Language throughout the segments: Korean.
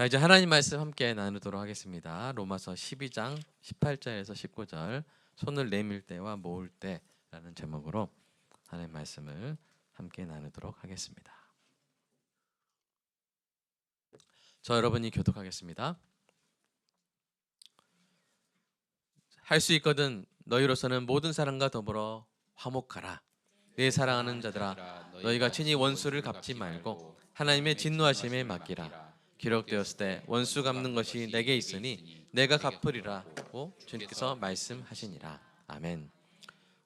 자, 이제 하나님 말씀 함께 나누도록 하겠습니다. 로마서 12장 18절에서 19절 손을 내밀 때와 모을 때라는 제목으로 하나님 말씀을 함께 나누도록 하겠습니다. 저 여러분이 교독하겠습니다. 할 수 있거든 너희로서는 모든 사람과 더불어 화목하라. 내 사랑하는 자들아, 너희가 친히 원수를 갚지 말고 하나님의 진노하심에 맡기라. 기록되었을 때 원수 갚는 것이 내게 있으니 내가 갚으리라고 주님께서 말씀하시니라. 아멘.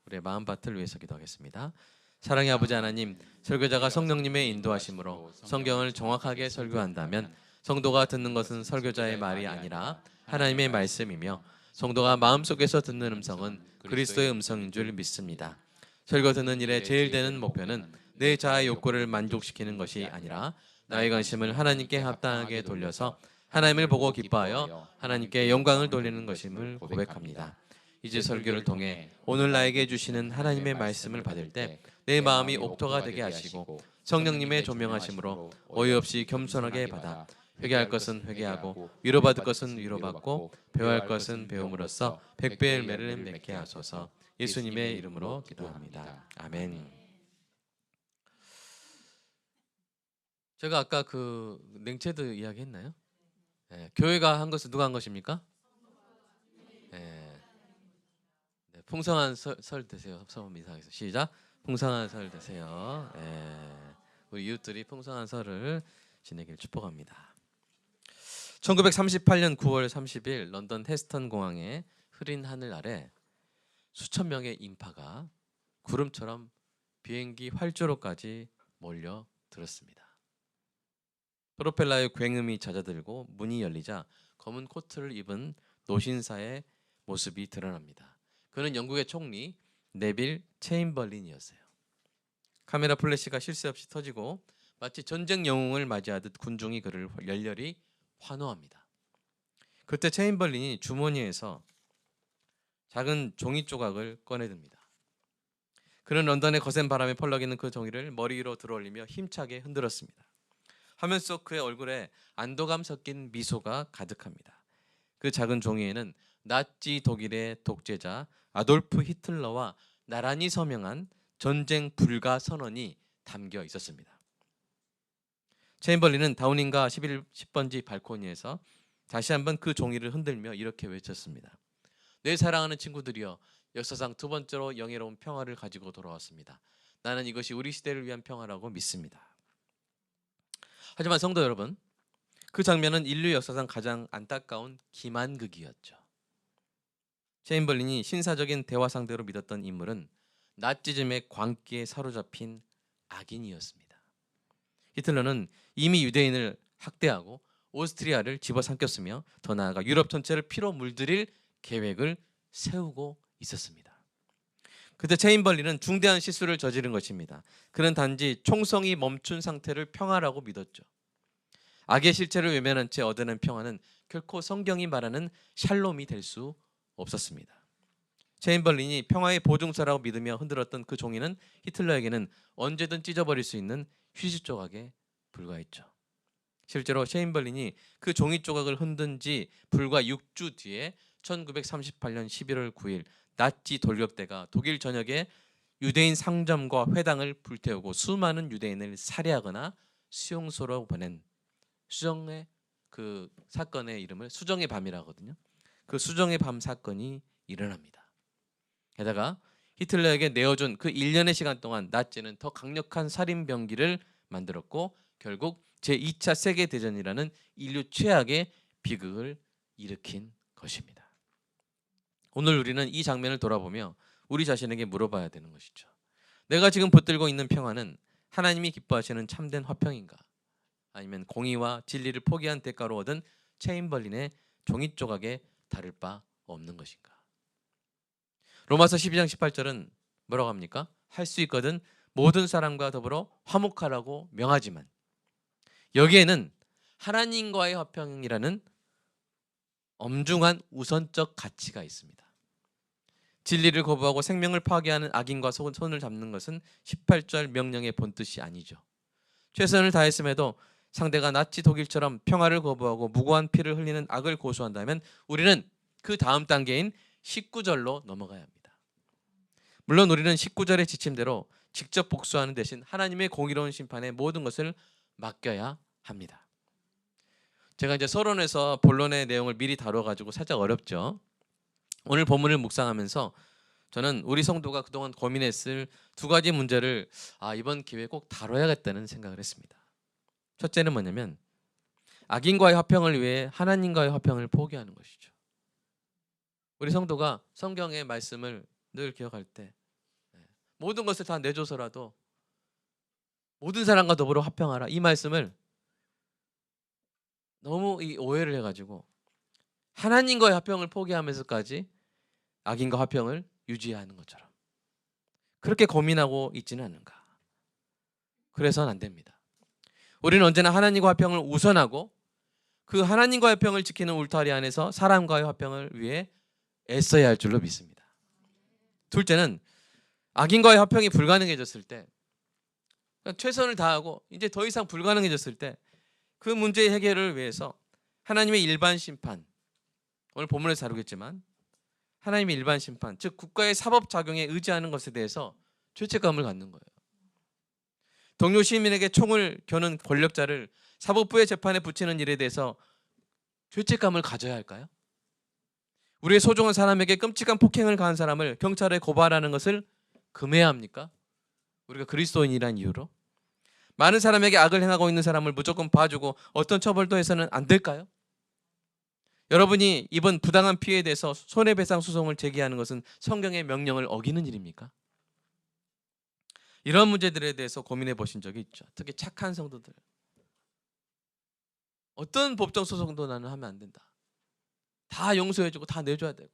우리의 마음밭을 위해서 기도하겠습니다. 사랑의 아버지 하나님, 설교자가 성령님의 인도하심으로 성경을 정확하게 설교한다면 성도가 듣는 것은 설교자의 말이 아니라 하나님의 말씀이며 성도가 마음속에서 듣는 음성은 그리스도의 음성인 줄 믿습니다. 설교 듣는 일에 제일 되는 목표는 내 자아의 욕구를 만족시키는 것이 아니라 나의 관심을 하나님께 합당하게 돌려서 하나님을 보고 기뻐하여 하나님께 영광을 돌리는 것임을 고백합니다. 이제 설교를 통해 오늘 나에게 주시는 하나님의 말씀을 받을 때 내 마음이 옥토가 되게 하시고 성령님의 조명하심으로 어이없이 겸손하게 받아 회개할 것은 회개하고 위로받을 것은 위로받고 배워할 것은 배움으로써 백배의 열매를 맺게 하소서. 예수님의 이름으로 기도합니다. 아멘. 제가 아까 그 냉채드 이야기 했나요? 네, 교회가 한 것은 누가 한 것입니까? 네. 네, 풍성한 설 되세요. 서원 이상해서 시작. 풍성한 설 되세요. 네, 우리 이웃들이 풍성한 설을 지내길 축복합니다. 1938년 9월 30일 런던 헤스턴 공항의 흐린 하늘 아래 수천 명의 인파가 구름처럼 비행기 활주로까지 몰려들었습니다. 프로펠러의 굉음이 잦아들고 문이 열리자 검은 코트를 입은 노신사의 모습이 드러납니다. 그는 영국의 총리 네빌 체인벌린이었어요. 카메라 플래시가 쉴 새 없이 터지고 마치 전쟁 영웅을 맞이하듯 군중이 그를 열렬히 환호합니다. 그때 체인벌린이 주머니에서 작은 종이 조각을 꺼내듭니다. 그는 런던의 거센 바람에 펄럭이는 그 종이를 머리 위로 들어올리며 힘차게 흔들었습니다. 화면 속 그의 얼굴에 안도감 섞인 미소가 가득합니다. 그 작은 종이에는 나치 독일의 독재자 아돌프 히틀러와 나란히 서명한 전쟁 불가 선언이 담겨 있었습니다. 체인벌린은 다우닝가 10번지 발코니에서 다시 한번 그 종이를 흔들며 이렇게 외쳤습니다. 내 사랑하는 친구들이여, 역사상 두 번째로 영예로운 평화를 가지고 돌아왔습니다. 나는 이것이 우리 시대를 위한 평화라고 믿습니다. 하지만 성도 여러분, 그 장면은 인류 역사상 가장 안타까운 기만극이었죠. 체인벌린이 신사적인 대화 상대로 믿었던 인물은 나치즘의 광기에 사로잡힌 악인이었습니다. 히틀러는 이미 유대인을 학대하고 오스트리아를 집어삼켰으며 더 나아가 유럽 전체를 피로 물들일 계획을 세우고 있었습니다. 그때 체인벌린은 중대한 실수를 저지른 것입니다. 그는 단지 총성이 멈춘 상태를 평화라고 믿었죠. 악의 실체를 외면한 채 얻어낸 평화는 결코 성경이 말하는 샬롬이 될 수 없었습니다. 체인벌린이 평화의 보증서라고 믿으며 흔들었던 그 종이는 히틀러에게는 언제든 찢어버릴 수 있는 휴지 조각에 불과했죠. 실제로 체인벌린이 그 종이 조각을 흔든 지 불과 6주 뒤에 1938년 11월 9일 나치 돌격대가 독일 전역에 유대인 상점과 회당을 불태우고 수많은 유대인을 살해하거나 수용소로 보낸 수정의 그 사건의 이름을 수정의 밤이라거든요. 그 수정의 밤 사건이 일어납니다. 게다가 히틀러에게 내어준 그 1년의 시간 동안 나치는 더 강력한 살인병기를 만들었고 결국 제2차 세계대전이라는 인류 최악의 비극을 일으킨 것입니다. 오늘 우리는 이 장면을 돌아보며 우리 자신에게 물어봐야 되는 것이죠. 내가 지금 붙들고 있는 평화는 하나님이 기뻐하시는 참된 화평인가? 아니면 공의와 진리를 포기한 대가로 얻은 체인벌린의 종이 조각에 다를 바 없는 것인가? 로마서 12장 18절은 뭐라고 합니까? 할 수 있거든 모든 사람과 더불어 화목하라고 명하지만 여기에는 하나님과의 화평이라는 엄중한 우선적 가치가 있습니다. 진리를 거부하고 생명을 파괴하는 악인과 손을 잡는 것은 18절 명령의 본뜻이 아니죠. 최선을 다했음에도 상대가 나치 독일처럼 평화를 거부하고 무고한 피를 흘리는 악을 고수한다면 우리는 그 다음 단계인 19절로 넘어가야 합니다. 물론 우리는 19절의 지침대로 직접 복수하는 대신 하나님의 공의로운 심판에 모든 것을 맡겨야 합니다. 제가 이제 서론에서 본론의 내용을 미리 다뤄가지고 살짝 어렵죠. 오늘 본문을 묵상하면서 저는 우리 성도가 그동안 고민했을 두 가지 문제를 이번 기회에 꼭 다뤄야겠다는 생각을 했습니다. 첫째는 뭐냐면 악인과의 화평을 위해 하나님과의 화평을 포기하는 것이죠. 우리 성도가 성경의 말씀을 늘 기억할 때 모든 것을 다 내줘서라도 모든 사람과 더불어 화평하라, 이 말씀을 너무 오해를 해가지고 하나님과의 화평을 포기하면서까지 악인과 화평을 유지해야 하는 것처럼 그렇게 고민하고 있지는 않은가. 그래서는 안 됩니다. 우리는 언제나 하나님과 화평을 우선하고 그 하나님과의 화평을 지키는 울타리 안에서 사람과의 화평을 위해 애써야 할 줄로 믿습니다. 둘째는 악인과의 화평이 불가능해졌을 때, 최선을 다하고 이제 더 이상 불가능해졌을 때 그 문제의 해결을 위해서 하나님의 일반 심판, 오늘 본문에서 다루겠지만 하나님의 일반 심판, 즉 국가의 사법 작용에 의지하는 것에 대해서 죄책감을 갖는 거예요. 동료 시민에게 총을 겨눈 권력자를 사법부의 재판에 붙이는 일에 대해서 죄책감을 가져야 할까요? 우리의 소중한 사람에게 끔찍한 폭행을 가한 사람을 경찰에 고발하는 것을 금해야 합니까? 우리가 그리스도인이란 이유로 많은 사람에게 악을 행하고 있는 사람을 무조건 봐주고 어떤 처벌도 해서는 안 될까요? 여러분이 입은 부당한 피해에 대해서 손해배상 소송을 제기하는 것은 성경의 명령을 어기는 일입니까? 이런 문제들에 대해서 고민해 보신 적이 있죠. 특히 착한 성도들. 어떤 법정 소송도 나는 하면 안 된다. 다 용서해주고 다 내줘야 되고.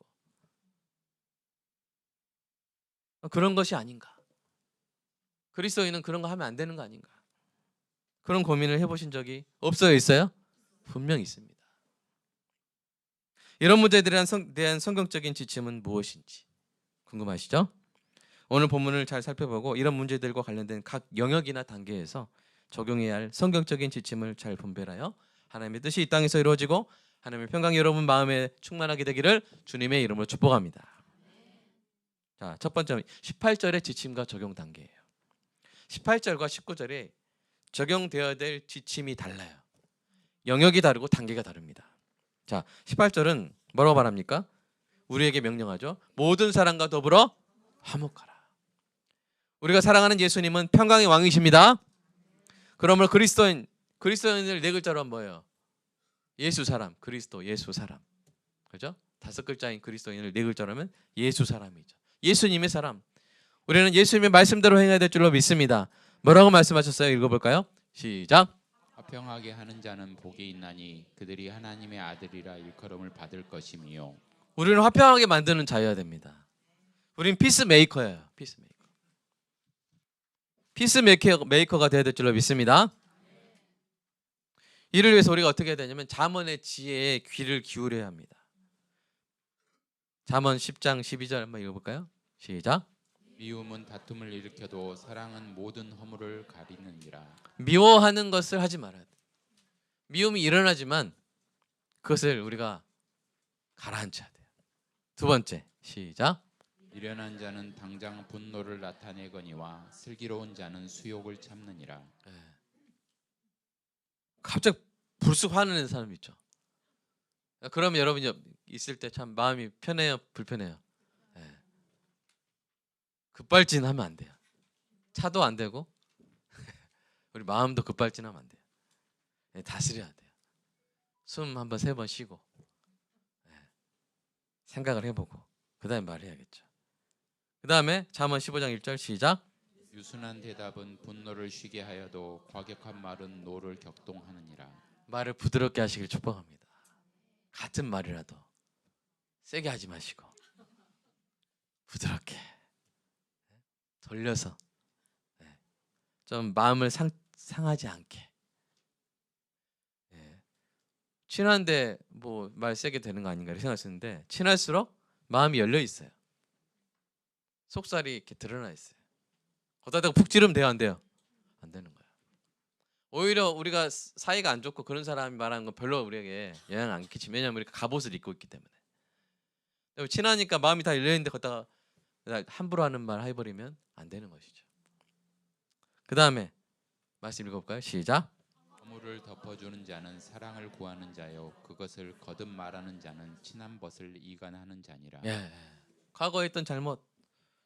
그런 것이 아닌가. 그리스도인은 그런 거 하면 안 되는 거 아닌가. 그런 고민을 해보신 적이 없어요? 있어요? 분명히 있습니다. 이런 문제들에 대한 성경적인 지침은 무엇인지 궁금하시죠? 오늘 본문을 잘 살펴보고 이런 문제들과 관련된 각 영역이나 단계에서 적용해야 할 성경적인 지침을 잘 분별하여 하나님의 뜻이 이 땅에서 이루어지고 하나님의 평강이 여러분 마음에 충만하게 되기를 주님의 이름으로 축복합니다. 자, 첫 번째 18절의 지침과 적용 단계예요. 18절과 19절에 적용되어야 될 지침이 달라요. 영역이 다르고 단계가 다릅니다. 자, 18절은 뭐라고 말합니까? 우리에게 명령하죠. 모든 사람과 더불어 화목하라. 우리가 사랑하는 예수님은 평강의 왕이십니다. 그러므로 그리스도인을 네 글자로 하면 뭐예요? 예수 사람, 그리스도, 예수 사람. 그죠? 다섯 글자인 그리스도인을 네 글자로 하면 예수 사람이죠. 예수님의 사람. 우리는 예수님의 말씀대로 행해야 될 줄로 믿습니다. 뭐라고 말씀하셨어요? 읽어볼까요? 시작. 화평하게 하는 자는 복이 있나니 그들이 하나님의 아들이라 일컬음을 받을 것이며. 우리는 화평하게 만드는 자여야 됩니다. 우린 피스메이커예요. 피스메이커가 되어야 될 줄로 믿습니다. 이를 위해서 우리가 어떻게 해야 되냐면 잠언의 지혜에 귀를 기울여야 합니다. 잠언 10장 12절 한번 읽어볼까요? 시작. 미움은 다툼을 일으켜도 사랑은 모든 허물을 가리느니라. 미워하는 것을 하지 말아야 돼. 미움이 일어나지만 그것을 우리가 가라앉혀야 돼요. 두 번째, 시작. 미련한 자는 당장 분노를 나타내거니와 슬기로운 자는 수욕을 참느니라. 갑자기 불쑥 화는 내는 사람 있죠. 그러면 여러분이 있을 때 참 마음이 편해요, 불편해요? 급발진하면 안 돼요. 차도 안 되고 우리 마음도 급발진하면 안 돼요. 다스려야 돼요. 숨 한번 3번 쉬고 생각을 해보고 그 다음에 말해야겠죠. 그 다음에 잠언 15장 1절 시작. 유순한 대답은 분노를 쉬게 하여도 과격한 말은 노를 격동하느니라. 말을 부드럽게 하시길 축복합니다. 같은 말이라도 세게 하지 마시고 부드럽게 돌려서 좀 마음을 상하지 않게. 친한데 뭐 말 세게 되는 거 아닌가 이렇게 생각했는데 친할수록 마음이 열려 있어요. 속살이 이렇게 드러나 있어요. 거기다 대고 푹 찌르면 돼요, 안 돼요? 안 되는 거예요. 오히려 우리가 사이가 안 좋고 그런 사람이 말하는 건 별로 우리에게 영향 안 끼치면, 왜냐하면 우리가 갑옷을 입고 있기 때문에. 친하니까 마음이 다 열려 있는데 거기다가 함부로 하는 말 해버리면 안 되는 것이죠. 그 다음에 말씀 읽어볼까요? 시작. 허물을 덮어주는 자는 사랑을 구하는 자요 그것을 거듭 말하는 자는 친한 벗을 이간하는 자니라. 예. 과거에 했던 잘못,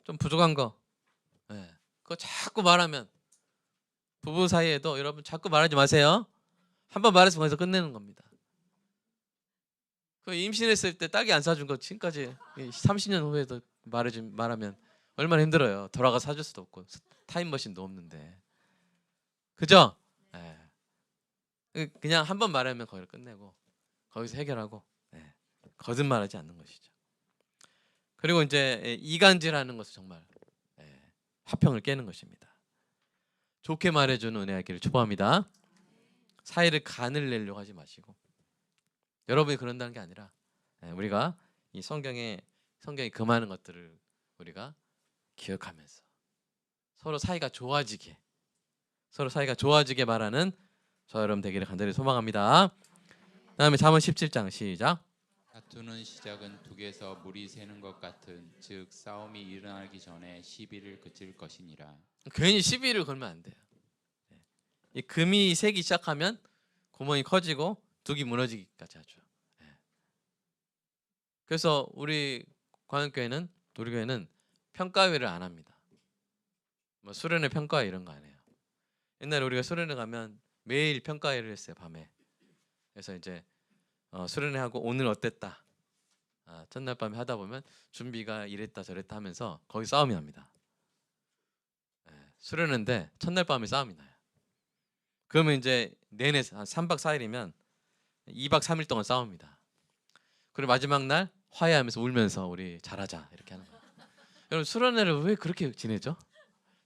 좀 부족한 거, 예. 그거 자꾸 말하면, 부부 사이에도 여러분 자꾸 말하지 마세요. 한번 말해서 거기서 끝내는 겁니다. 그 임신했을 때 딸기 안 사준 거 지금까지 30년 후에도 말하면 얼마나 힘들어요. 돌아가 사줄 수도 없고 타임머신도 없는데, 그죠? 예. 그냥 한번 말하면 거기를 끝내고 거기서 해결하고, 예. 거듭말하지 않는 것이죠. 그리고 이제 이간질하는 것은 정말, 예, 화평을 깨는 것입니다. 좋게 말해주는 은혜의 길을 초보합니다. 사이를 간을 내려고 하지 마시고, 여러분이 그런다는 게 아니라, 예, 우리가 이 성경이 금하는 것들을 우리가 기억하면서 서로 사이가 좋아지게 바라는 저 여러분 되기를 간절히 소망합니다. 다음에 잠언 17장 시작. 다투는 시작은 둑에서 물이 새는 것 같은 즉 싸움이 일어나기 전에 시비를 그칠 것이니라. 괜히 시비를 걸면 안 돼요. 이 금이 새기 시작하면 구멍이 커지고 둑이 무너지기까지 하죠. 그래서 우리 교회는 평가회를 안 합니다. 뭐 수련회 평가회 이런 거 안 해요. 옛날에 우리가 수련회 가면 매일 평가회를 했어요, 밤에. 그래서 이제 수련회 하고 오늘 어땠다, 첫날 밤에 하다 보면 준비가 이랬다 저랬다 하면서 거기 싸움이 납니다. 수련회인데 첫날 밤에 싸움이 나요. 그러면 이제 내내 한 3박 4일이면 2박 3일 동안 싸웁니다. 그리고 마지막 날 화해하면서 울면서 우리 잘하자 이렇게 하는 거예요. 여러분, 수련회를 왜 그렇게 지내죠?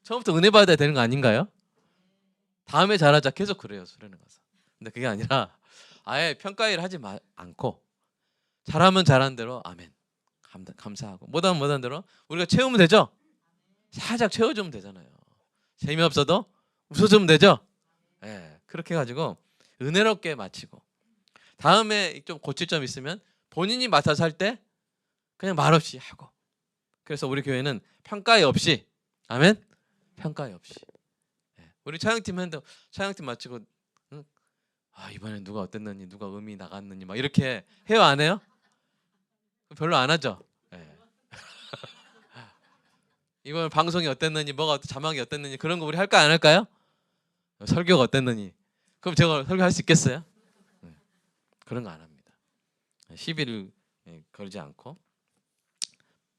처음부터 은혜 받아야 되는 거 아닌가요? 다음에 잘하자 계속 그래요, 수련회 가서. 근데 그게 아니라 아예 평가를 하지 않고 잘하면 잘한 대로 아멘 감사하고, 못하면 못한 대로 우리가 채우면 되죠. 살짝 채워주면 되잖아요. 재미없어도 웃어주면 되죠. 예, 그렇게 해가지고 은혜롭게 마치고, 다음에 좀 고칠 점 있으면 본인이 맡아서 할 때 그냥 말없이 하고. 그래서 우리 교회는 평가회 없이, 아멘, 평가회 없이. 예, 우리 차영팀 했는데 차영팀 마치고 이번엔 누가 어땠느니, 누가 음이 나갔느니 막 이렇게 해요, 안 해요? 별로 안 하죠. 예. 이번 방송이 어땠느니, 자막이 어땠느니 그런 거 우리 할까 안 할까요? 설교가 어땠느니, 그럼 제가 설교할 수 있겠어요? 네. 그런 거 안 합니다. 시비를 걸지 않고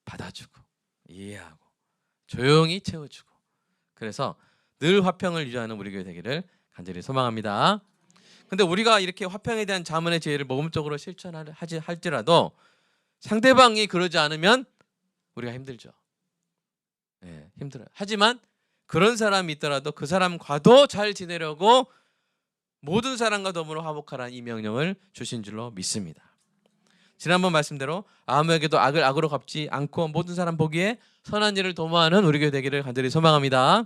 받아주고 이해하고 조용히 채워주고, 그래서 늘 화평을 유지하는 우리 교회 되기를 간절히 소망합니다. 근데 우리가 이렇게 화평에 대한 자문의 지혜를 모범적으로 할지라도 상대방이 그러지 않으면 우리가 힘들죠. 네, 힘들어요. 하지만 그런 사람이 있더라도 그 사람과도 잘 지내려고 모든 사람과 더불어 화목하라는 이 명령을 주신 줄로 믿습니다. 지난번 말씀대로 아무에게도 악을 악으로 갚지 않고 모든 사람 보기에 선한 일을 도모하는 우리 교회 되기를 간절히 소망합니다.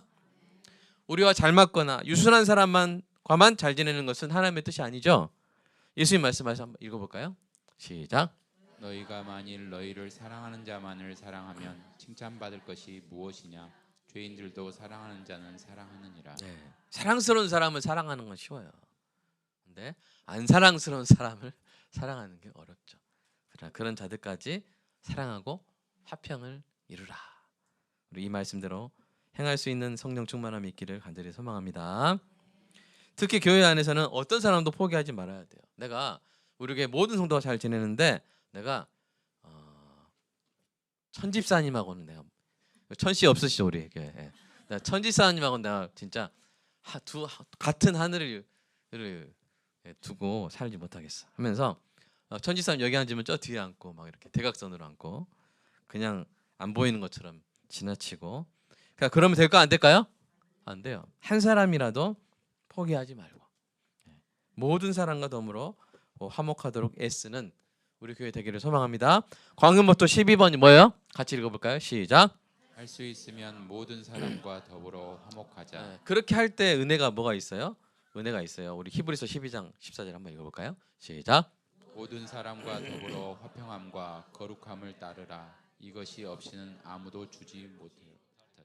우리와 잘 맞거나 유순한 사람과만 잘 지내는 것은 하나님의 뜻이 아니죠. 예수님 말씀하셔서 한번 읽어볼까요? 시작. 너희가 만일 너희를 사랑하는 자만을 사랑하면 칭찬받을 것이 무엇이냐? 죄인들도 사랑하는 자는 사랑하느니라. 네, 사랑스러운 사람을 사랑하는 건 쉬워요. 근데 안 사랑스러운 사람을 사랑하는 게 어렵죠. 그러나 그런 자들까지 사랑하고 화평을 이루라. 우리 이 말씀대로 행할 수 있는 성령 충만함이 있기를 간절히 소망합니다. 특히 교회 안에서는 어떤 사람도 포기하지 말아야 돼요. 내가 우리 교회 모든 성도가 잘 지내는데 내가 천집사님하고는 내가, 천씨 없으시죠 우리 교회. 내가 천집사님하고는 내가 진짜 같은 하늘을 두고 살지 못하겠어 하면서 천집사님 여기 앉으면 저 뒤에 앉고 막 이렇게 대각선으로 앉고 그냥 안 보이는 것처럼 지나치고, 그러니까 그러면 될까 안 될까요? 안 돼요. 한 사람이라도 포기하지 말고 모든 사람과 더불어 화목하도록 애쓰는 우리 교회 되기를 소망합니다. 광음모토 12번이 뭐예요? 같이 읽어볼까요? 시작. 할 수 있으면 모든 사람과 더불어 화목하자. 그렇게 할 때 은혜가 뭐가 있어요? 은혜가 있어요. 우리 히브리서 12장 14절 한번 읽어볼까요? 시작. 모든 사람과 더불어 화평함과 거룩함을 따르라. 이것이 없이는 아무도 주지 못해요.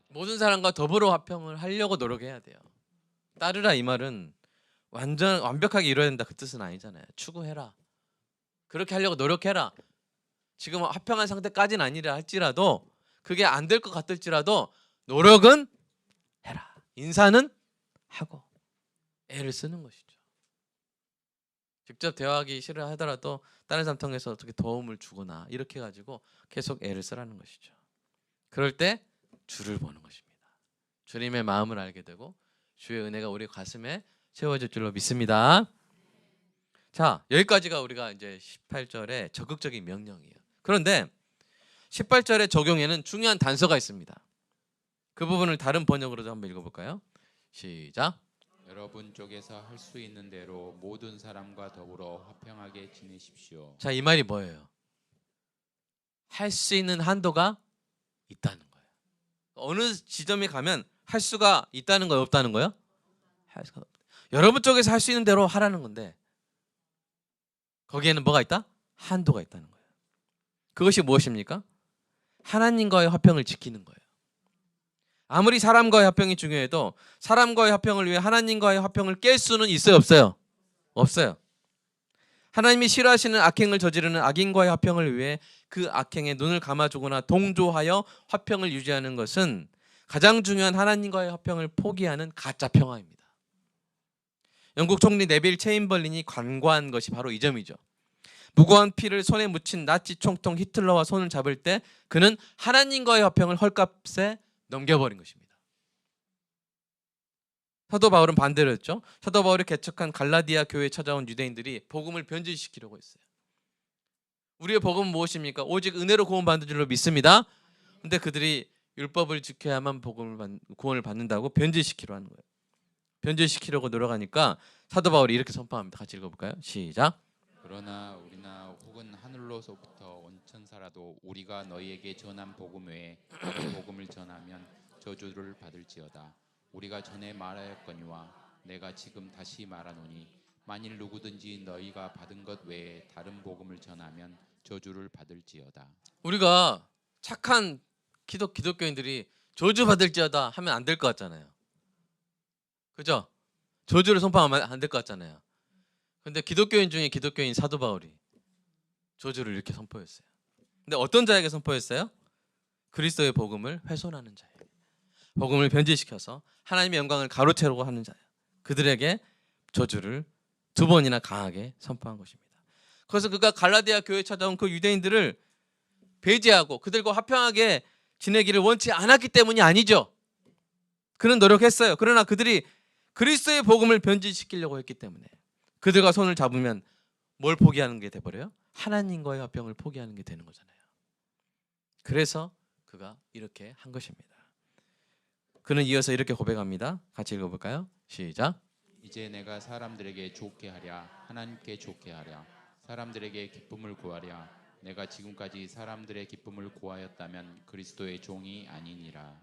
모든 사람과 더불어 화평을 하려고 노력해야 돼요. 따르라 이 말은 완벽하게 이루어야 된다 그 뜻은 아니잖아요. 추구해라. 그렇게 하려고 노력해라. 지금 화평한 상태까지는 아니라 할지라도 그게 안 될 것 같을지라도 노력은 해라. 인사는 하고 애를 쓰는 것이죠. 직접 대화하기 싫어 하더라도 다른 사람 통해서 어떻게 도움을 주거나 이렇게 해가지고 계속 애를 쓰라는 것이죠. 그럴 때 주를 보는 것입니다. 주님의 마음을 알게 되고 주의 은혜가 우리 가슴에 채워질 줄로 믿습니다. 자, 여기까지가 우리가 이제 18절의 적극적인 명령이에요. 그런데 18절의 적용에는 중요한 단서가 있습니다. 그 부분을 다른 번역으로도 한번 읽어볼까요? 시작. 여러분 쪽에서 할 수 있는 대로 모든 사람과 더불어 화평하게 지내십시오. 자, 이 말이 뭐예요? 할 수 있는 한도가 있다는 거예요. 어느 지점에 가면 할 수가 있다는 거예요, 없다는 거예요? 할 수가 없다. 여러분 쪽에서 할 수 있는 대로 하라는 건데 거기에는 뭐가 있다? 한도가 있다는 거예요. 그것이 무엇입니까? 하나님과의 화평을 지키는 거예요. 아무리 사람과의 화평이 중요해도 사람과의 화평을 위해 하나님과의 화평을 깰 수는 있어요, 없어요? 없어요. 하나님이 싫어하시는 악행을 저지르는 악인과의 화평을 위해 그 악행에 눈을 감아주거나 동조하여 화평을 유지하는 것은 가장 중요한 하나님과의 화평을 포기하는 가짜 평화입니다. 영국 총리 네빌 체인벌린이 간과한 것이 바로 이 점이죠. 무고한 피를 손에 묻힌 나치 총통 히틀러와 손을 잡을 때 그는 하나님과의 화평을 헐값에 넘겨버린 것입니다. 사도 바울은 반대로 했죠. 사도 바울이 개척한 갈라디아 교회에 찾아온 유대인들이 복음을 변질시키려고 했어요. 우리의 복음은 무엇입니까? 오직 은혜로 구원받는 줄로 믿습니다. 근데 그들이 율법을 지켜야만 구원을 받는다고 변질시키려 하는 거예요. 변질시키려고 노력하니까 사도 바울이 이렇게 선포합니다. 같이 읽어볼까요? 시작. 그러나 우리나 혹은 하늘로서부터 온 천사라도 우리가 너희에게 전한 복음 외에 다른 복음을 전하면 저주를 받을지어다. 우리가 전에 말하였거니와 내가 지금 다시 말하노니 만일 누구든지 너희가 받은 것 외에 다른 복음을 전하면 저주를 받을지어다. 우리가 착한 기독교인들이 저주 받을지어다 하면 안 될 것 같잖아요. 그죠? 저주를 선포하면 안 될 것 같잖아요. 근데 기독교인 중에 기독교인 사도 바울이 저주를 이렇게 선포했어요. 근데 어떤 자에게 선포했어요? 그리스도의 복음을 훼손하는 자예요. 복음을 변질시켜서 하나님의 영광을 가로채려고 하는 자예요. 그들에게 저주를 2번이나 강하게 선포한 것입니다. 그래서 그가 갈라디아 교회에 찾아온 그 유대인들을 배제하고 그들과 화평하게 지내기를 원치 않았기 때문이 아니죠. 그는 노력했어요. 그러나 그들이 그리스도의 복음을 변질시키려고 했기 때문에 그들과 손을 잡으면 뭘 포기하는 게 돼버려요? 하나님과의 화평을 포기하는 게 되는 거잖아요. 그래서 그가 이렇게 한 것입니다. 그는 이어서 이렇게 고백합니다. 같이 읽어볼까요? 시작. 이제 내가 사람들에게 좋게 하랴 하나님께 좋게 하랴 사람들에게 기쁨을 구하랴 내가 지금까지 사람들의 기쁨을 구하였다면 그리스도의 종이 아니니라.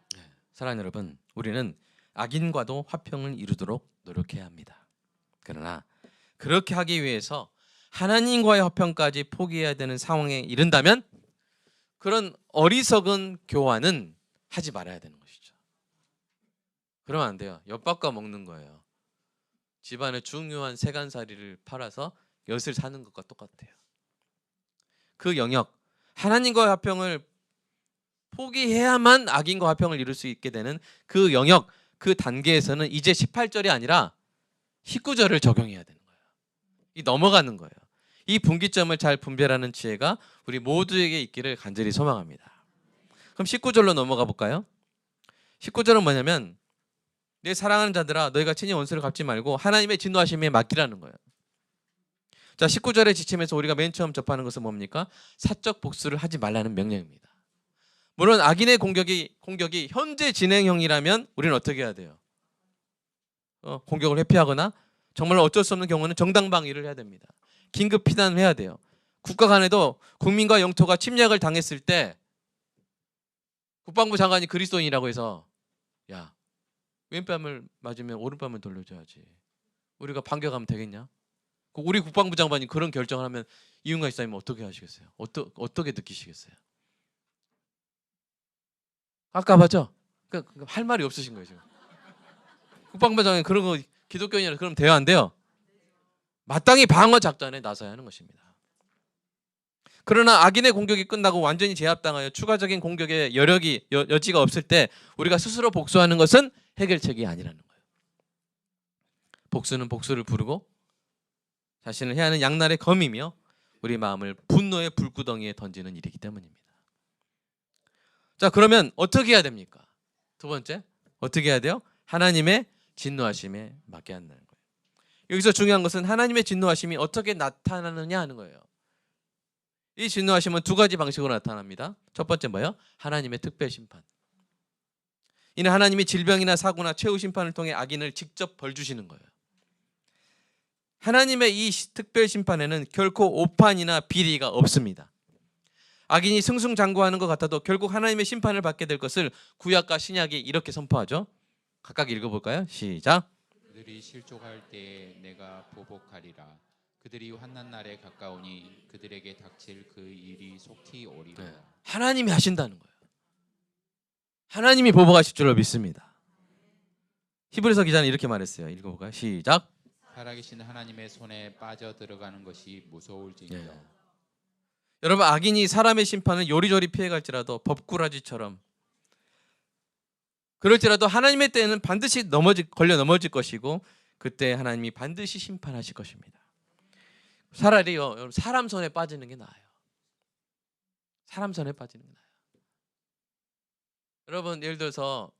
사랑하는 여러분, 우리는 악인과도 화평을 이루도록 노력해야 합니다. 그러나 그렇게 하기 위해서 하나님과의 화평까지 포기해야 되는 상황에 이른다면 그런 어리석은 교환은 하지 말아야 되는 것이죠. 그러면 안 돼요. 엿바꿔 먹는 거예요. 집안의 중요한 세간살이를 팔아서 엿을 사는 것과 똑같아요. 그 영역, 하나님과의 화평을 포기해야만 악인과 화평을 이룰 수 있게 되는 그 영역, 그 단계에서는 이제 18절이 아니라 19절을 적용해야 되는 거예요. 이 넘어가는 거예요. 이 분기점을 잘 분별하는 지혜가 우리 모두에게 있기를 간절히 소망합니다. 그럼 19절로 넘어가 볼까요? 19절은 뭐냐면 내 사랑하는 자들아 너희가 친히 원수를 갚지 말고 하나님의 진노하심에 맡기라는 거예요. 자, 19절의 지침에서 우리가 맨 처음 접하는 것은 뭡니까? 사적 복수를 하지 말라는 명령입니다. 물론 악인의 공격이 현재 진행형이라면 우리는 어떻게 해야 돼요? 공격을 회피하거나 정말 어쩔 수 없는 경우는 정당방위를 해야 됩니다. 긴급 피난을 해야 돼요. 국가 간에도 국민과 영토가 침략을 당했을 때 국방부 장관이 그리스도인이라고 해서 야, 왼뺨을 맞으면 오른뺨을 돌려줘야지. 우리가 반격하면 되겠냐? 우리 국방부 장관이 그런 결정을 하면 이윤관 지사님은 어떻게 하시겠어요? 어떻게 느끼시겠어요? 깝깝하죠? 그러니까 할 말이 없으신 거예요 지금. 국방부 장관이 그런 거 기독교인이라 그러면 돼요 안 돼요? 마땅히 방어 작전에 나서야 하는 것입니다. 그러나 악인의 공격이 끝나고 완전히 제압당하여 추가적인 공격의 여지가 없을 때 우리가 스스로 복수하는 것은 해결책이 아니라는 거예요. 복수는 복수를 부르고 자신을 해야 하는 양날의 검이며 우리 마음을 분노의 불구덩이에 던지는 일이기 때문입니다. 자, 그러면 어떻게 해야 됩니까? 두 번째, 어떻게 해야 돼요? 하나님의 진노하심에 맡게 한다는 거예요. 여기서 중요한 것은 하나님의 진노하심이 어떻게 나타나느냐 하는 거예요. 이 진노하심은 두 가지 방식으로 나타납니다. 첫 번째 뭐예요? 하나님의 특별 심판. 이는 하나님이 질병이나 사고나 최후 심판을 통해 악인을 직접 벌 주시는 거예요. 하나님의 이 특별 심판에는 결코 오판이나 비리가 없습니다. 악인이 승승장구하는 것 같아도 결국 하나님의 심판을 받게 될 것을 구약과 신약이 이렇게 선포하죠. 각각 읽어볼까요? 시작. 그들이 실족할 때에 내가 보복하리라. 그들이 환난 날에 가까우니 그들에게 닥칠 그 일이 속히 오리라. 네. 하나님이 하신다는 거예요. 하나님이 보복하실 줄로 믿습니다. 히브리서 기자는 이렇게 말했어요. 읽어볼까요? 시작. 살아계신 하나님의 손에 빠져 들어가는 것이 무서울지니라. 네. 여러분, 악인이 사람의 심판을 요리조리 피해갈지라도 법꾸라지처럼 그럴지라도 하나님의 때에는 반드시 걸려 넘어질 것이고 그때 하나님이 반드시 심판하실 것입니다. 차라리요, 여러분, 사람 손에 빠지는 게 나아요. 사람 손에 빠지는 게 나아요. 여러분, 예를 들어서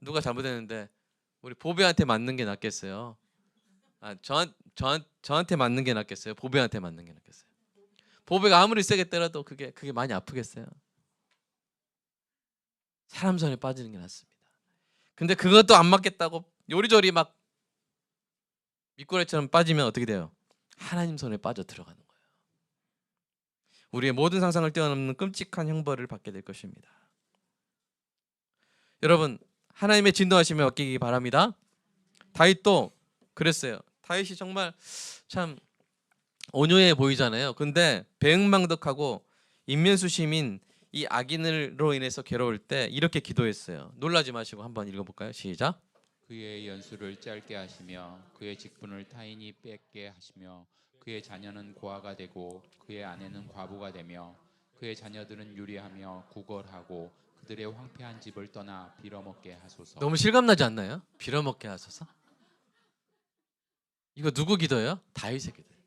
누가 잘못했는데 우리 보배한테 맞는 게 낫겠어요? 저한테 맞는 게 낫겠어요? 보배한테 맞는 게 낫겠어요? 보배가 아무리 세게 때려도 그게 많이 아프겠어요? 사람 손에 빠지는 게 낫습니다. 근데 그것도 안 맞겠다고 요리조리 막 미꾸라지처럼 빠지면 어떻게 돼요? 하나님 손에 빠져 들어가는 거예요. 우리의 모든 상상을 뛰어넘는 끔찍한 형벌을 받게 될 것입니다. 여러분, 하나님의 진노하심에 맡기기 바랍니다. 다윗도 그랬어요. 다윗이 정말 참 온유해 보이잖아요. 근데 배은망덕하고 인면수심인 이 악인으로 인해서 괴로울 때 이렇게 기도했어요. 놀라지 마시고 한번 읽어볼까요? 시작. 그의 연수를 짧게 하시며 그의 직분을 타인이 뺏게 하시며 그의 자녀는 고아가 되고 그의 아내는 과부가 되며 그의 자녀들은 유리하며 구걸하고 그들의 황폐한 집을 떠나 빌어먹게 하소서. 너무 실감나지 않나요? 빌어먹게 하소서. 이거 누구 기도예요? 다윗의 기도예요.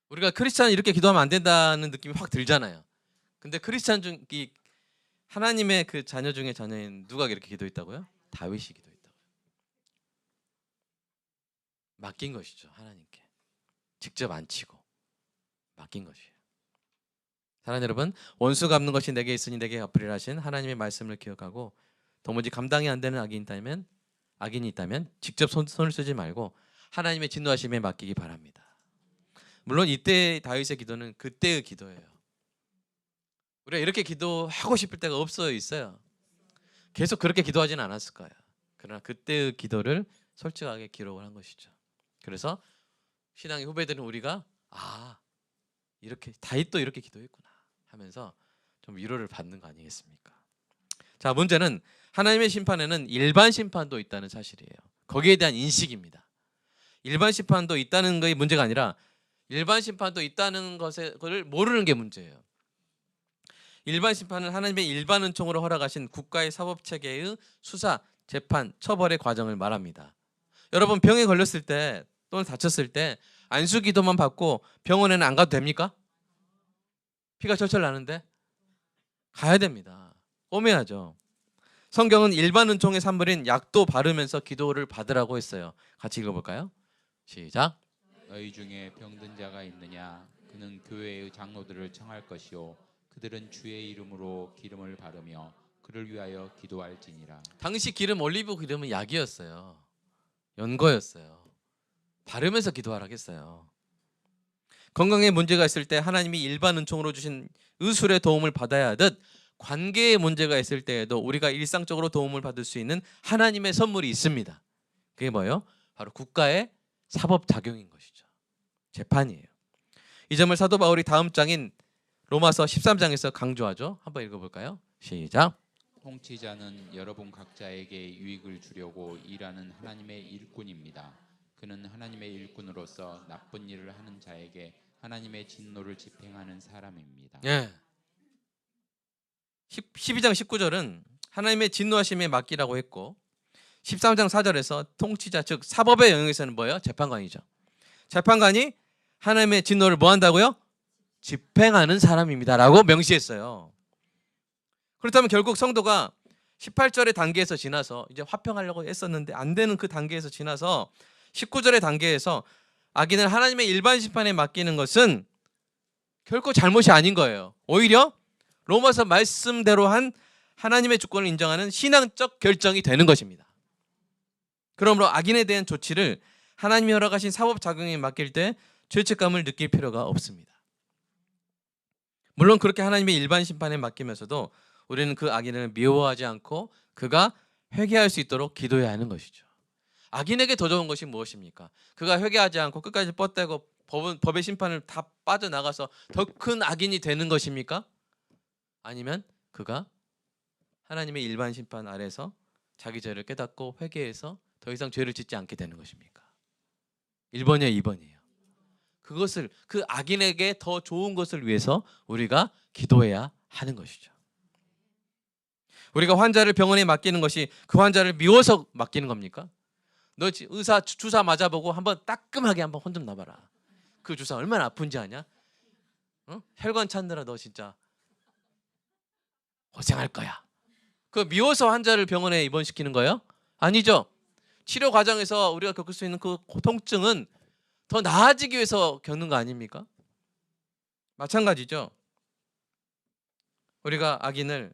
우리가 크리스찬 이렇게 기도하면 안 된다는 느낌이 확 들잖아요. 근데 크리스찬 중이 하나님의 그 자녀 중에 자녀인 누가 이렇게 기도했다고요? 다윗이 기도했다고요. 맡긴 것이죠. 하나님께 직접 안 치고 맡긴 것이에요. 사랑하는 여러분, 원수 갚는 것이 내게 있으니 내게 갚으리라 하신 하나님의 말씀을 기억하고 도무지 감당이 안 되는 악인이 있다면 직접 손을 쓰지 말고 하나님의 진노하심에 맡기기 바랍니다. 물론 이때 다윗의 기도는 그때의 기도예요. 우리가 이렇게 기도하고 싶을 때가 있어요. 계속 그렇게 기도하지는 않았을 거예요. 그러나 그때의 기도를 솔직하게 기록을 한 것이죠. 그래서 신앙의 후배들은 우리가 이렇게 다윗도 이렇게 기도했구나 하면서 좀 위로를 받는 거 아니겠습니까? 자, 문제는 하나님의 심판에는 일반 심판도 있다는 사실이에요. 거기에 대한 인식입니다. 일반 심판도 있다는 것이 문제가 아니라 일반 심판도 있다는 것을 모르는 게 문제예요. 일반 심판은 하나님의 일반 은총으로 허락하신 국가의 사법체계의 수사, 재판, 처벌의 과정을 말합니다. 여러분, 병에 걸렸을 때 또는 다쳤을 때 안수기도만 받고 병원에는 안 가도 됩니까? 피가 철철 나는데 가야 됩니다. 꼬매야죠. 성경은 일반 은총의 산물인 약도 바르면서 기도를 받으라고 했어요. 같이 읽어볼까요? 시작. 너희 중에 병든 자가 있느냐? 그는 교회의 장로들을 청할 것이요 그들은 주의 이름으로 기름을 바르며 그를 위하여 기도할지니라. 당시 기름, 올리브 기름은 약이었어요. 연고였어요. 바르면서 기도하라고 했어요. 건강에 문제가 있을 때 하나님이 일반 은총으로 주신 의술의 도움을 받아야 하듯 관계에 문제가 있을 때에도 우리가 일상적으로 도움을 받을 수 있는 하나님의 선물이 있습니다. 그게 뭐예요? 바로 국가의 사법 작용인 것이죠. 재판이에요. 이 점을 사도 바울이 다음 장인 로마서 13장에서 강조하죠. 한번 읽어볼까요? 시작. 통치자는 여러분 각자에게 유익을 주려고 일하는 하나님의 일꾼입니다. 그는 하나님의 일꾼으로서 나쁜 일을 하는 자에게 하나님의 진노를 집행하는 사람입니다. 예. 12장 19절은 하나님의 진노하심에 맡기라고 했고 13장 4절에서 통치자 즉 사법의 영역에서는 뭐예요? 재판관이죠. 재판관이 하나님의 진노를 뭐 한다고요? 집행하는 사람입니다라고 명시했어요. 그렇다면 결국 성도가 18절의 단계에서 지나서 이제 화평하려고 했었는데 안 되는 그 단계에서 지나서 19절의 단계에서 악인을 하나님의 일반 심판에 맡기는 것은 결코 잘못이 아닌 거예요. 오히려 로마서 말씀대로 한 하나님의 주권을 인정하는 신앙적 결정이 되는 것입니다. 그러므로 악인에 대한 조치를 하나님이 허락하신 사법 작용에 맡길 때 죄책감을 느낄 필요가 없습니다. 물론 그렇게 하나님의 일반 심판에 맡기면서도 우리는 그 악인을 미워하지 않고 그가 회개할 수 있도록 기도해야 하는 것이죠. 악인에게 더 좋은 것이 무엇입니까? 그가 회개하지 않고 끝까지 뻗대고 법의 심판을 다 빠져나가서 더 큰 악인이 되는 것입니까? 아니면 그가 하나님의 일반 심판 아래서 자기 죄를 깨닫고 회개해서 더 이상 죄를 짓지 않게 되는 것입니까? 1번이에요, 2번이에요. 그것을 그 악인에게 더 좋은 것을 위해서 우리가 기도해야 하는 것이죠. 우리가 환자를 병원에 맡기는 것이 그 환자를 미워서 맡기는 겁니까? 너 의사 주사 맞아보고 한번 따끔하게 한번 혼 좀 놔봐라. 그 주사 얼마나 아픈지 아냐? 어? 혈관 찾느라 너 진짜 고생할 거야. 그 미워서 환자를 병원에 입원시키는 거예요? 아니죠. 치료 과정에서 우리가 겪을 수 있는 그 고통증은 더 나아지기 위해서 겪는 거 아닙니까? 마찬가지죠. 우리가 악인을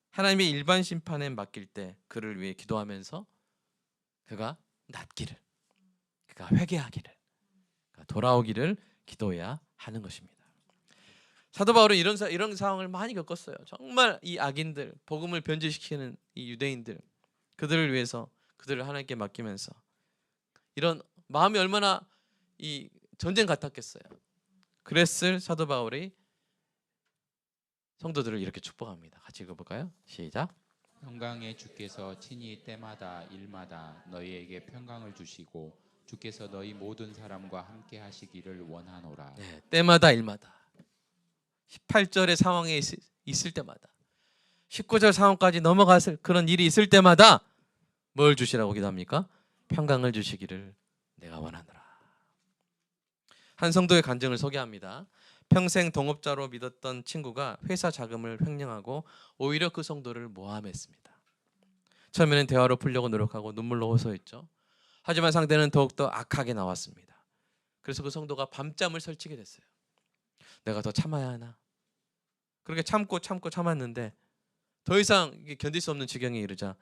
하나님의 일반 심판에 맡길 때 그를 위해 기도하면서 그가 낫기를, 그가 회개하기를, 그가 돌아오기를 기도해야 하는 것입니다. 사도 바울은 이런 상황을 많이 겪었어요. 정말 이 악인들, 복음을 변질시키는 이 유대인들, 그들을 위해서 그들을 하나님께 맡기면서 이런 마음이 얼마나 이 전쟁 같았겠어요. 그랬을 사도 바울이 성도들을 이렇게 축복합니다. 같이 읽어볼까요? 시작. 평강의 주께서 친히 때마다 일마다 너희에게 평강을 주시고 주께서 너희 모든 사람과 함께 하시기를 원하노라. 네, 때마다 일마다 18절의 상황에 있을 때마다 19절 상황까지 넘어갔을 그런 일이 있을 때마다 뭘 주시라고 기도합니까? 평강을 주시기를 내가 원하노라. 한 성도의 간증을 소개합니다. 평생 동업자로 믿었던 친구가 회사 자금을 횡령하고 오히려 그 성도를 모함했습니다. 처음에는 대화로 풀려고 노력하고 눈물로 호소했죠. 하지만 상대는 더욱더 악하게 나왔습니다. 그래서 그 성도가 밤잠을 설치게 됐어요. 내가 더 참아야 하나? 그렇게 참고 참았는데 더 이상 견딜 수 없는 지경에 이르자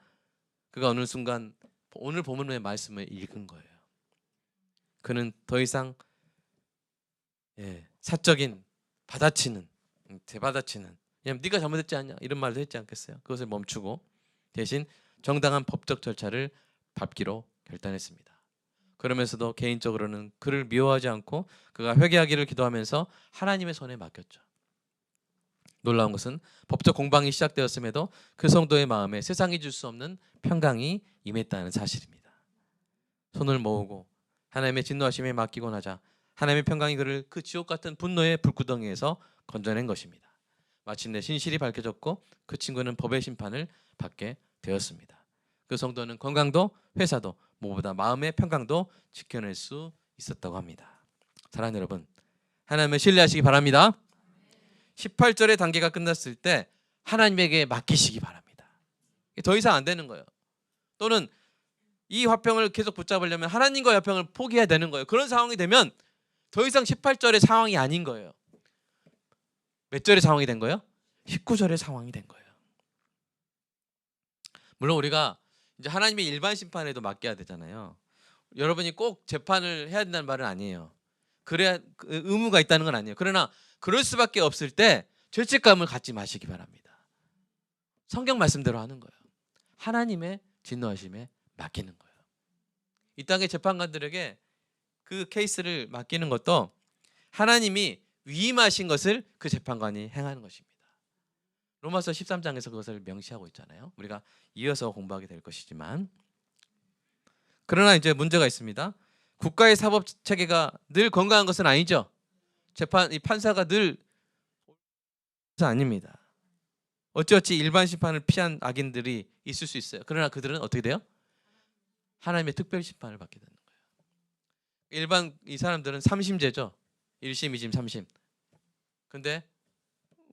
그가 어느 순간 오늘 본문의 말씀을 읽은 거예요. 그는 더 이상 사적인 받아치는, 대받아치는, 그냥 네가 잘못했지 않냐 이런 말도 했지 않겠어요? 그것을 멈추고 대신 정당한 법적 절차를 밟기로 결단했습니다. 그러면서도 개인적으로는 그를 미워하지 않고 그가 회개하기를 기도하면서 하나님의 손에 맡겼죠. 놀라운 것은 법적 공방이 시작되었음에도 그 성도의 마음에 세상이 줄 수 없는 평강이 임했다는 사실입니다. 손을 모으고 하나님의 진노하심에 맡기고 나자 하나님의 평강이 그를 그 지옥 같은 분노의 불구덩이에서 건져낸 것입니다. 마침내 진실이 밝혀졌고 그 친구는 법의 심판을 받게 되었습니다. 그 성도는 건강도 회사도 무엇보다 마음의 평강도 지켜낼 수 있었다고 합니다. 사랑하는 여러분, 하나님을 신뢰하시기 바랍니다. 18절의 단계가 끝났을 때 하나님에게 맡기시기 바랍니다. 더 이상 안 되는 거예요. 또는 이 화평을 계속 붙잡으려면 하나님과 화평을 포기해야 되는 거예요. 그런 상황이 되면 더 이상 18절의 상황이 아닌 거예요. 몇 절의 상황이 된 거예요? 19절의 상황이 된 거예요. 물론 우리가 이제 하나님의 일반 심판에도 맡겨야 되잖아요. 여러분이 꼭 재판을 해야 된다는 말은 아니에요. 그래야 의무가 있다는 건 아니에요. 그러나 그럴 수밖에 없을 때 죄책감을 갖지 마시기 바랍니다. 성경 말씀대로 하는 거예요. 하나님의 진노하심에 맡기는 거예요. 이 땅의 재판관들에게 그 케이스를 맡기는 것도 하나님이 위임하신 것을 그 재판관이 행하는 것입니다. 로마서 13장에서 그것을 명시하고 있잖아요. 우리가 이어서 공부하게 될 것이지만, 그러나 이제 문제가 있습니다. 국가의 사법 체계가 늘 건강한 것은 아니죠. 이 판사가 늘 아닙니다. 어찌어찌 일반 심판을 피한 악인들이 있을 수 있어요. 그러나 그들은 어떻게 돼요? 하나님의 특별 심판을 받게 되는 거예요. 일반 이 사람들은 3심제죠. 1심, 2심, 3심. 근데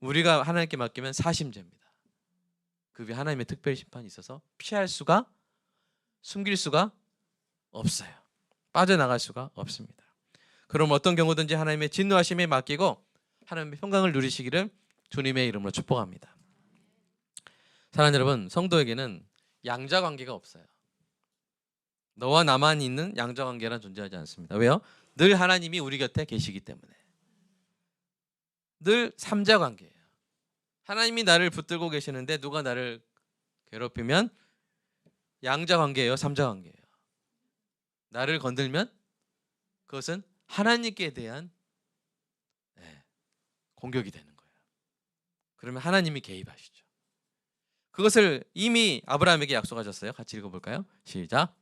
우리가 하나님께 맡기면 4심제입니다. 그 위에 하나님의 특별 심판이 있어서 피할 수가, 숨길 수가 없어요. 빠져나갈 수가 없습니다. 그럼 어떤 경우든지 하나님의 진노하심에 맡기고 하나님의 평강을 누리시기를 주님의 이름으로 축복합니다. 사랑하는 여러분, 성도에게는 양자 관계가 없어요. 너와 나만 있는 양자 관계란 존재하지 않습니다. 왜요? 늘 하나님이 우리 곁에 계시기 때문에. 늘 삼자 관계예요. 하나님이 나를 붙들고 계시는데 누가 나를 괴롭히면 양자 관계예요, 삼자 관계예요. 나를 건들면 그것은 하나님께 대한 공격이 되는 거예요. 그러면 하나님이 개입하시죠. 그것을 이미 아브라함에게 약속하셨어요. 같이 읽어볼까요? 시작.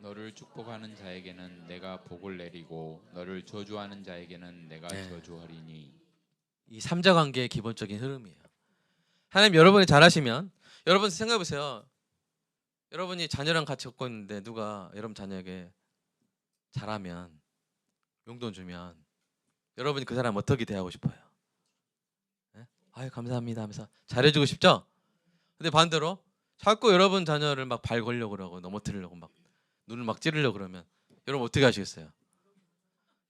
너를 축복하는 자에게는 내가 복을 내리고 너를 저주하는 자에게는 내가 저주하리니. 이 삼자 관계의 기본적인 흐름이에요. 하나님 여러분이 잘하시면, 여러분 생각해 보세요. 여러분이 자녀랑 같이 걷고 있는데 누가 여러분 자녀에게 잘하면, 용돈 주면 여러분이 그 사람 어떻게 대하고 싶어요? 네? 아유 감사합니다 하면서 잘해주고 싶죠? 근데 반대로 자꾸 여러분 자녀를 막 발 걸려고 그러고 넘어뜨리려고 막 눈을 막 찌르려고 그러면 여러분 어떻게 하시겠어요?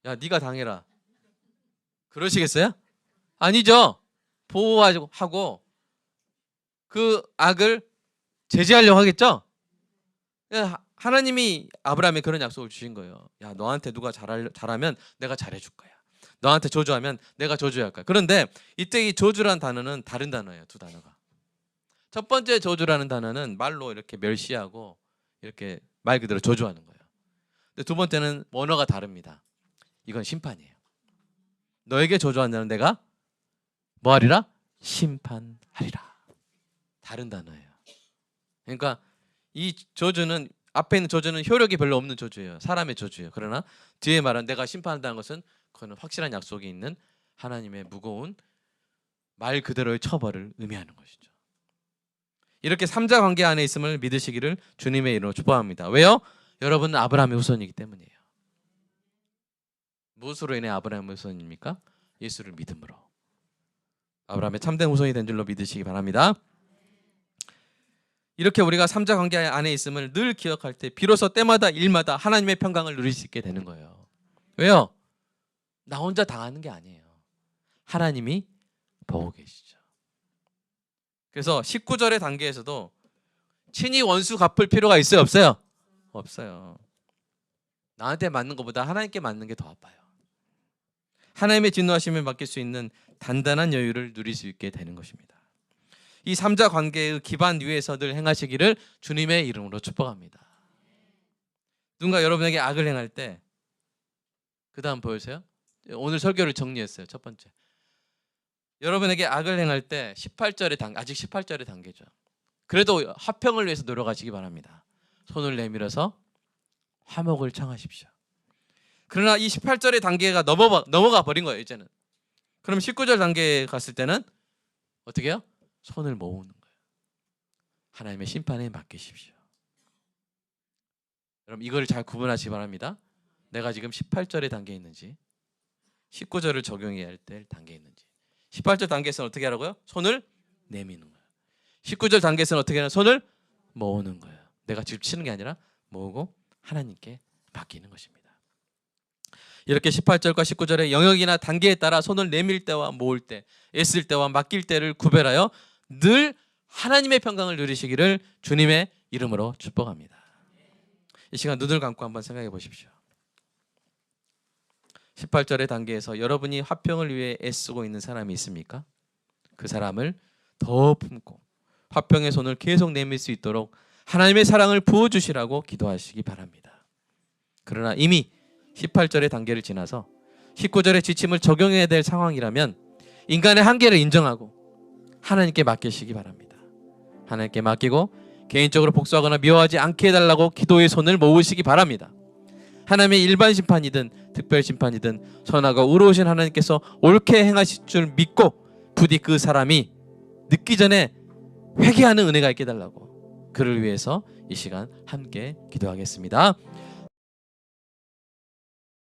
야 네가 당해라 그러시겠어요? 아니죠. 보호하고 그 악을 제재하려고 하겠죠? 하나님이 아브라함에 그런 약속을 주신 거예요. 야 너한테 누가 잘하면 내가 잘해줄 거야. 너한테 저주하면 내가 저주할 거야. 그런데 이때 이 저주라는 단어는 다른 단어예요. 두 단어가. 첫 번째 저주라는 단어는 말로 이렇게 멸시하고 이렇게 말 그대로 저주하는 거예요. 근데 두 번째는 언어가 다릅니다. 이건 심판이에요. 너에게 저주한다는 내가 뭐하리라? 심판하리라. 다른 단어예요. 그러니까 이 저주는, 앞에 있는 저주는 효력이 별로 없는 저주예요. 사람의 저주예요. 그러나 뒤에 말한 내가 심판한다는 것은 그거는 확실한 약속이 있는 하나님의 무거운 말 그대로의 처벌을 의미하는 것이죠. 이렇게 삼자 관계 안에 있음을 믿으시기를 주님의 이름으로 축복합니다. 왜요? 여러분은 아브라함의 후손이기 때문이에요. 무엇으로 인해 아브라함의 후손입니까? 예수를 믿음으로. 아브라함의 참된 후손이 된 줄로 믿으시기 바랍니다. 이렇게 우리가 삼자 관계 안에 있음을 늘 기억할 때 비로소 때마다 일마다 하나님의 평강을 누릴 수 있게 되는 거예요. 왜요? 나 혼자 당하는 게 아니에요. 하나님이 보고 계시죠. 그래서 19절의 단계에서도 친히 원수 갚을 필요가 있어요? 없어요? 없어요. 나한테 맞는 것보다 하나님께 맞는 게 더 아파요. 하나님의 진노하심을 맡길 수 있는 단단한 여유를 누릴 수 있게 되는 것입니다. 이 삼자 관계의 기반 위에서 늘 행하시기를 주님의 이름으로 축복합니다. 누군가 여러분에게 악을 행할 때, 그 다음 보여주세요. 오늘 설교를 정리했어요. 첫 번째, 여러분에게 악을 행할 때 18절의 단계, 아직 18절의 단계죠. 그래도 화평을 위해서 노력하시기 바랍니다. 손을 내밀어서 화목을 청하십시오. 그러나 이 18절의 단계가 넘어가 버린 거예요. 이제는. 그럼 19절 단계에 갔을 때는 어떻게 해요? 손을 모으는 거예요. 하나님의 심판에 맡기십시오. 여러분 이걸 잘 구분하시기 바랍니다. 내가 지금 18절의 단계에 있는지 19절을 적용해야 될 단계에 있는지. 18절 단계에서는 어떻게 하라고요? 손을 내미는 거예요. 19절 단계에서는 어떻게 하냐? 손을 모으는 거예요. 내가 지금 치는 게 아니라 모으고 하나님께 맡기는 것입니다. 이렇게 18절과 19절의 영역이나 단계에 따라 손을 내밀 때와 모을 때, 애쓸 때와 맡길 때를 구별하여 늘 하나님의 평강을 누리시기를 주님의 이름으로 축복합니다. 이 시간 눈을 감고 한번 생각해 보십시오. 18절의 단계에서 여러분이 화평을 위해 애쓰고 있는 사람이 있습니까? 그 사람을 더 품고 화평의 손을 계속 내밀 수 있도록 하나님의 사랑을 부어주시라고 기도하시기 바랍니다. 그러나 이미 18절의 단계를 지나서 19절의 지침을 적용해야 될 상황이라면 인간의 한계를 인정하고 하나님께 맡기시기 바랍니다. 하나님께 맡기고 개인적으로 복수하거나 미워하지 않게 해달라고 기도의 손을 모으시기 바랍니다. 하나님의 일반 심판이든 특별 심판이든 선하고 의로우신 하나님께서 옳게 행하실 줄 믿고 부디 그 사람이 늦기 전에 회개하는 은혜가 있게 해달라고 그를 위해서 이 시간 함께 기도하겠습니다.